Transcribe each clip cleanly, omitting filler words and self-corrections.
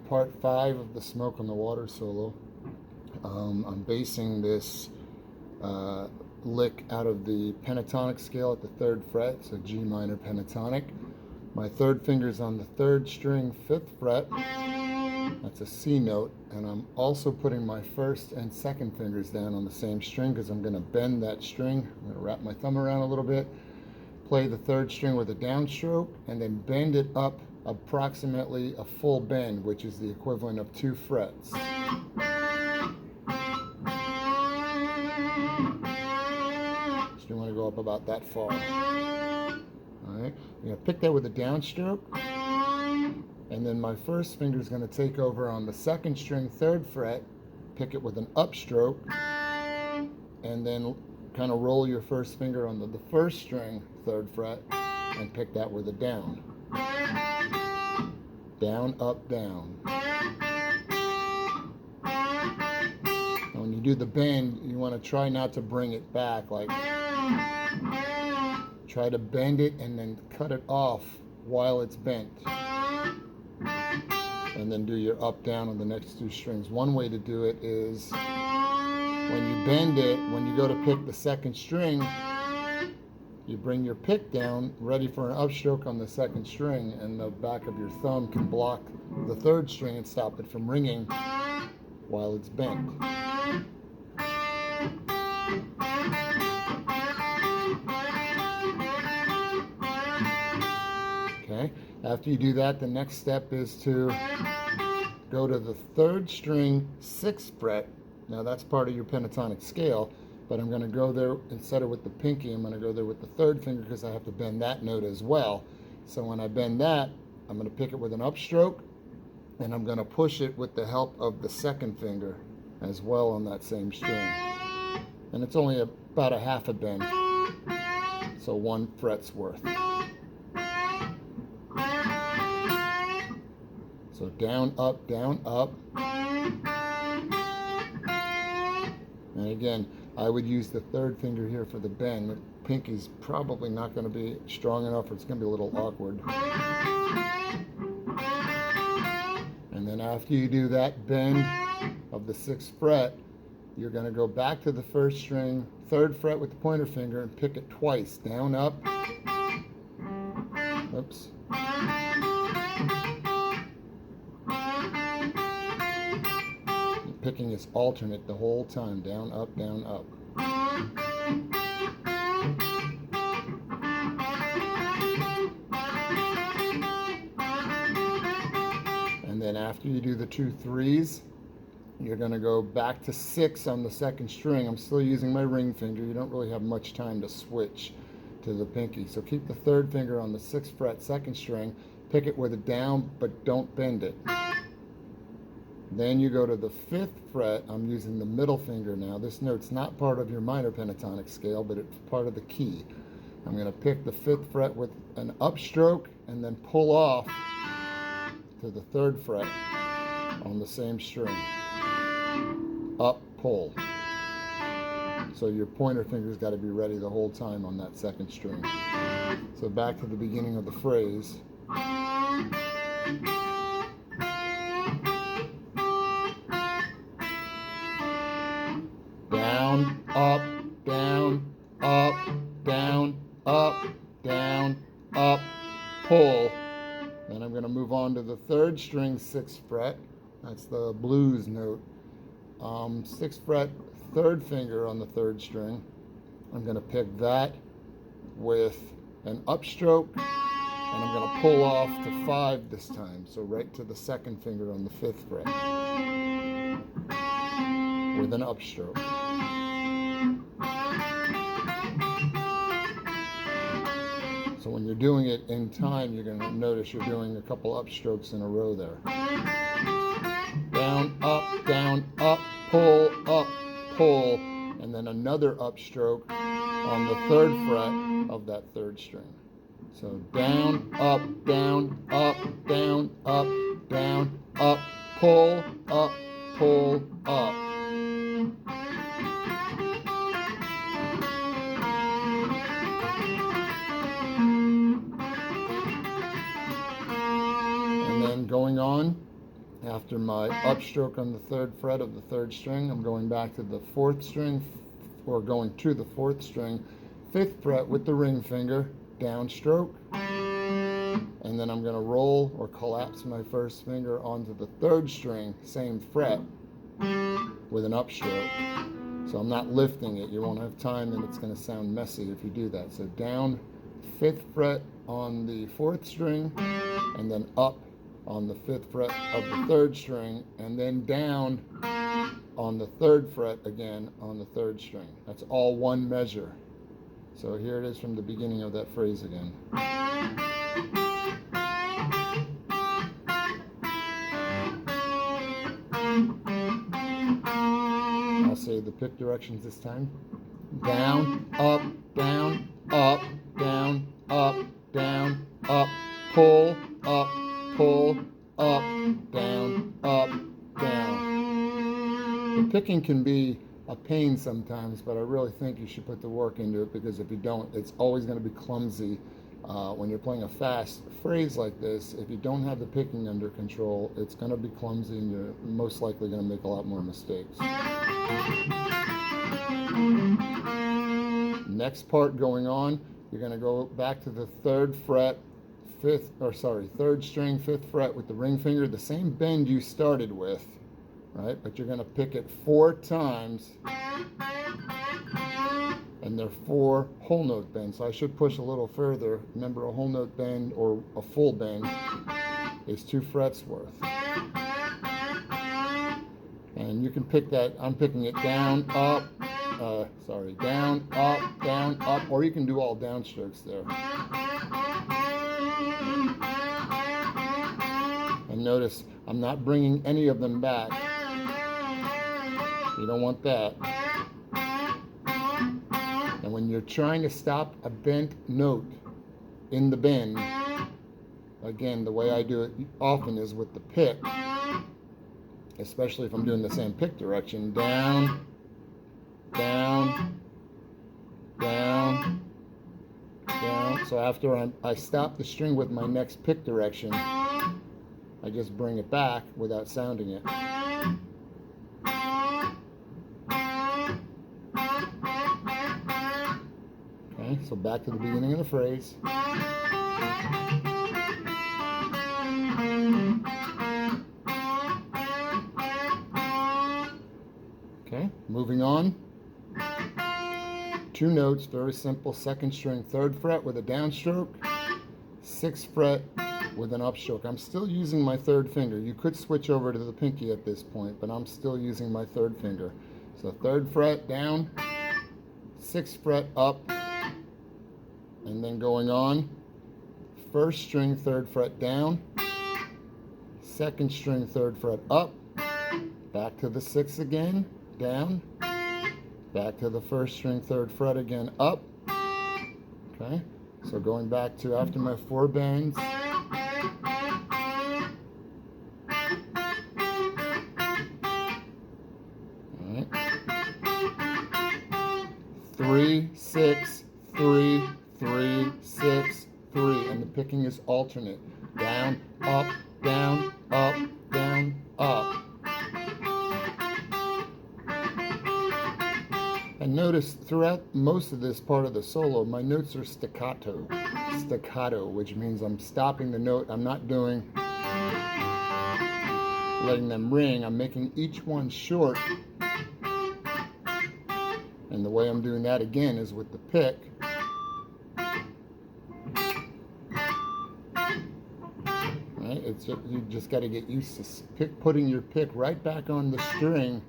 part 5 of the Smoke on the Water solo. I'm basing this lick out of the pentatonic scale at the 3rd fret, so G minor pentatonic. My 3rd finger's on the 3rd string, 5th fret. That's a C note, and I'm also putting my 1st and 2nd fingers down on the same string because I'm going to bend that string. I'm going to wrap my thumb around a little bit, play the 3rd string with a downstroke, and then bend it up approximately a full bend, which is the equivalent of 2 frets. So you want to go up about that far. Alright, I'm going to pick that with a downstroke, and then my 1st finger is going to take over on the 2nd string, 3rd fret, pick it with an upstroke, and then kind of roll your 1st finger on the 1st string, 3rd fret, and pick that with a down. Down, up, down. And when you do the bend, you want to try not to bring it back, like try to bend it and then cut it off while it's bent. And then do your up, down on the next 2 strings. One way to do it is when you bend it, when you go to pick the 2nd string, you bring your pick down, ready for an upstroke on the 2nd string, and the back of your thumb can block the 3rd string and stop it from ringing while it's bent. Okay, after you do that, the next step is to go to the 3rd string, 6th fret. Now that's part of your pentatonic scale, but I'm going to go there instead of with the pinky. I'm going to go there with the 3rd finger because I have to bend that note as well. So when I bend that, I'm going to pick it with an upstroke, and I'm going to push it with the help of the 2nd finger as well on that same string. And it's only about a half a bend, so 1 fret's worth. So down, up, down, up. And again, I would use the 3rd finger here for the bend. The pinky's probably not going to be strong enough, or it's going to be a little awkward. And then after you do that bend of the 6th fret, you're going to go back to the 1st string, 3rd fret with the pointer finger, and pick it twice. Down, up. Oops. Picking is alternate the whole time. Down, up, down, up. And then after you do the 2 3s, you're going to go back to 6 on the 2nd string. I'm still using my ring finger. You don't really have much time to switch to the pinky. So keep the 3rd finger on the 6th fret, 2nd string. Pick it with a down, but don't bend it. Then you go to the 5th fret. I'm using the middle finger now. This note's not part of your minor pentatonic scale, but it's part of the key. I'm going to pick the 5th fret with an upstroke and then pull off to the 3rd fret on the same string. Up, pull. So your pointer finger's got to be ready the whole time on that 2nd string. So back to the beginning of the phrase. Down, up, down, up, down, up, down, up, pull. Then I'm going to move on to the 3rd string, 6th fret. That's the blues note. 6th fret, 3rd finger on the 3rd string. I'm going to pick that with an upstroke, and I'm going to pull off to 5 this time. So right to the 2nd finger on the 5th fret with an upstroke. So when you're doing it in time, you're going to notice you're doing a couple upstrokes in a row there. Down, up, pull, and then another upstroke on the 3rd fret of that 3rd string. So down, up, down, up, down, up, down, up, pull, up, pull, up. And then going on, After my upstroke on the 3rd fret of the 3rd string, I'm going back to the 4th string, or going to the 4th string, 5th fret with the ring finger, downstroke, and then I'm going to roll or collapse my 1st finger onto the 3rd string, same fret, with an upstroke. So I'm not lifting it. You won't have time, and it's going to sound messy if you do that. So down 5th fret on the 4th string, and then up on the 5th fret of the 3rd string, and then down on the 3rd fret again on the 3rd string. That's all one measure. So here it is from the beginning of that phrase again. I'll say the pick directions this time. Down, up, down, up, down, up, down, up, pull, up, pull, up, down, up, down. The picking can be a pain sometimes, but I really think you should put the work into it, because if you don't, it's always going to be clumsy. When you're playing a fast phrase like this, if you don't have the picking under control, it's going to be clumsy, and you're most likely going to make a lot more mistakes. Next part going on, you're going to go back to the 3rd fret, 3rd string, 5th fret with the ring finger, the same bend you started with, right? But you're going to pick it 4 times, and they're 4 whole note bends. So I should push a little further. Remember, a whole note bend or a full bend is 2 frets worth. And you can pick that. I'm picking it down, up, down, up, or you can do all downstrokes there. And notice, I'm not bringing any of them back. You don't want that. And when you're trying to stop a bent note in the bend, again, the way I do it often is with the pick, especially if I'm doing the same pick direction, down, down, down, down. So after I stop the string with my next pick direction, I just bring it back without sounding it. Okay, so back to the beginning of the phrase. Okay, moving on. 2 notes, very simple. 2nd string, 3rd fret with a downstroke, 6th fret with an upstroke. I'm still using my 3rd finger. You could switch over to the pinky at this point, but I'm still using my 3rd finger. So 3rd fret down, 6th fret up, and then going on, 1st string, 3rd fret down, 2nd string, 3rd fret up, back to the 6th again, down, back to the 1st string, 3rd fret again, up. Okay, so going back to after my 4 bends. All right. 3, 6, 3, 3, 6, 3, and the picking is alternate. Down, up, down, up, down, up. And notice throughout most of this part of the solo, my notes are staccato, which means I'm stopping the note. I'm not doing letting them ring. I'm making each one short. And the way I'm doing that again is with the pick. Right? It's just, you just got to get used to putting your pick right back on the string.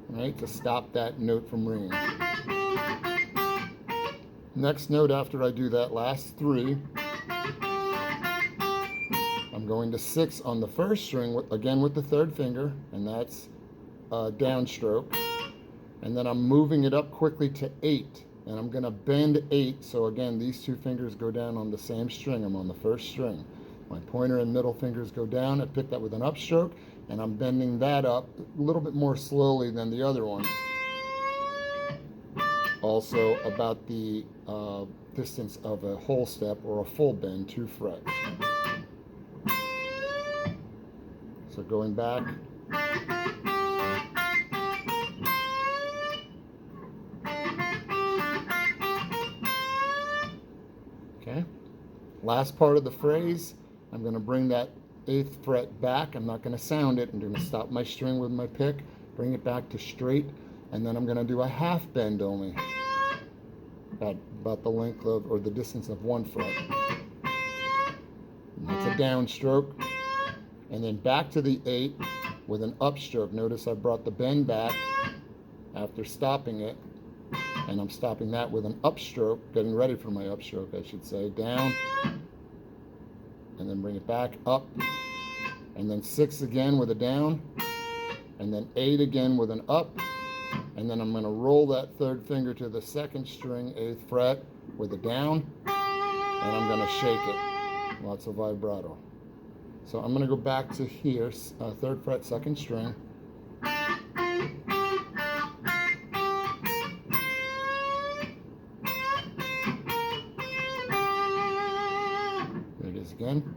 Right, to stop that note from ringing. Next note after I do that last 3, I'm going to 6 on the 1st string, again with the 3rd finger, and that's a downstroke. And then I'm moving it up quickly to 8, and I'm going to bend 8. So again, these 2 fingers go down on the same string. I'm on the 1st string. My pointer and middle fingers go down. I pick that with an upstroke, and I'm bending that up a little bit more slowly than the other one. Also about the distance of a whole step or a full bend, 2 frets. So going back. Okay. Last part of the phrase, I'm going to bring that 8th fret back. I'm not going to sound it. I'm going to stop my string with my pick, bring it back to straight, and then I'm going to do a half bend only, about the length of, or the distance of 1 fret. And that's a downstroke. And then back to the 8 with an upstroke. Notice I brought the bend back after stopping it, and I'm stopping that with an upstroke, getting ready for my upstroke, I should say. Down, and then bring it back, up, and then 6 again with a down, and then 8 again with an up, and then I'm going to roll that 3rd finger to the 2nd string, 8th fret, with a down, and I'm going to shake it. Lots of vibrato. So I'm going to go back to here, 3rd fret, 2nd string. There it is again.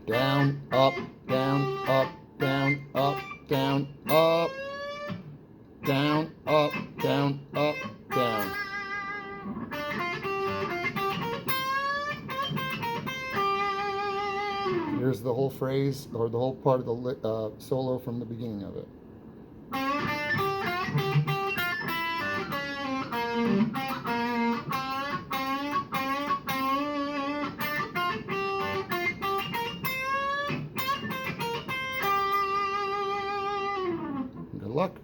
Down, up, down, up, down, up, down, up, down, up, down, up, down. Here's the whole phrase, or the whole part of the solo from the beginning of it. Good luck.